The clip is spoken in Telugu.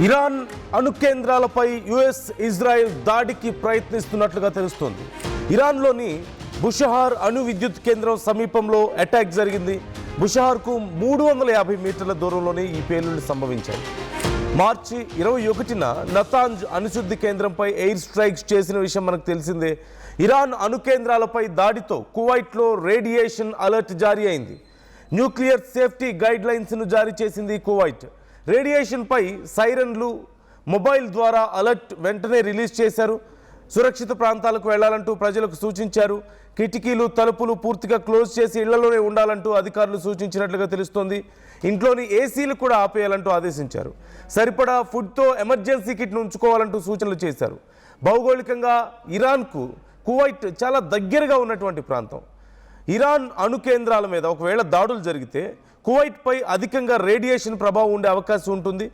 ఇరాన్ అణు కేంద్రాలపై యుఎస్ ఇజ్రాయెల్ దాడికి ప్రయత్నిస్తున్నట్లుగా తెలుస్తోంది. ఇరాన్లోని బుషహార్ అణు విద్యుత్ కేంద్రం సమీపంలో అటాక్ జరిగింది. బుషహార్కు 350 మీటర్ల దూరంలోనే ఈ పేలుళ్లు సంభవించాయి. మార్చి 21న నతాంజ్ అణుశుద్ధి కేంద్రంపై ఎయిర్ స్ట్రైక్స్ చేసిన విషయం మనకు తెలిసిందే. ఇరాన్ అణు కేంద్రాలపై దాడితో కువైట్లో రేడియేషన్ అలర్ట్ జారీ అయింది. న్యూక్లియర్ సేఫ్టీ గైడ్ లైన్స్ను జారీ చేసింది కువైట్. రేడియేషన్పై సైరన్లు, మొబైల్ ద్వారా అలర్ట్ వెంటనే రిలీజ్ చేశారు. సురక్షిత ప్రాంతాలకు వెళ్లాలంటూ ప్రజలకు సూచించారు. కిటికీలు, తలుపులు పూర్తిగా క్లోజ్ చేసి ఇళ్లలోనే ఉండాలంటూ అధికారులు సూచించినట్లుగా తెలుస్తోంది. ఇంట్లోని ఏసీలు కూడా ఆపేయాలంటూ ఆదేశించారు. సరిపడా ఫుడ్తో ఎమర్జెన్సీ కిట్ను ఉంచుకోవాలంటూ సూచనలు చేశారు. భౌగోళికంగా ఇరాన్కు కువైట్ చాలా దగ్గరగా ఉన్నటువంటి ప్రాంతం. ఇరాన్ అణు కేంద్రాల మీద ఒకవేళ దాడులు జరిగితే కువైట్పై అధికంగా రేడియేషన్ ప్రభావం ఉండే అవకాశం ఉంటుంది.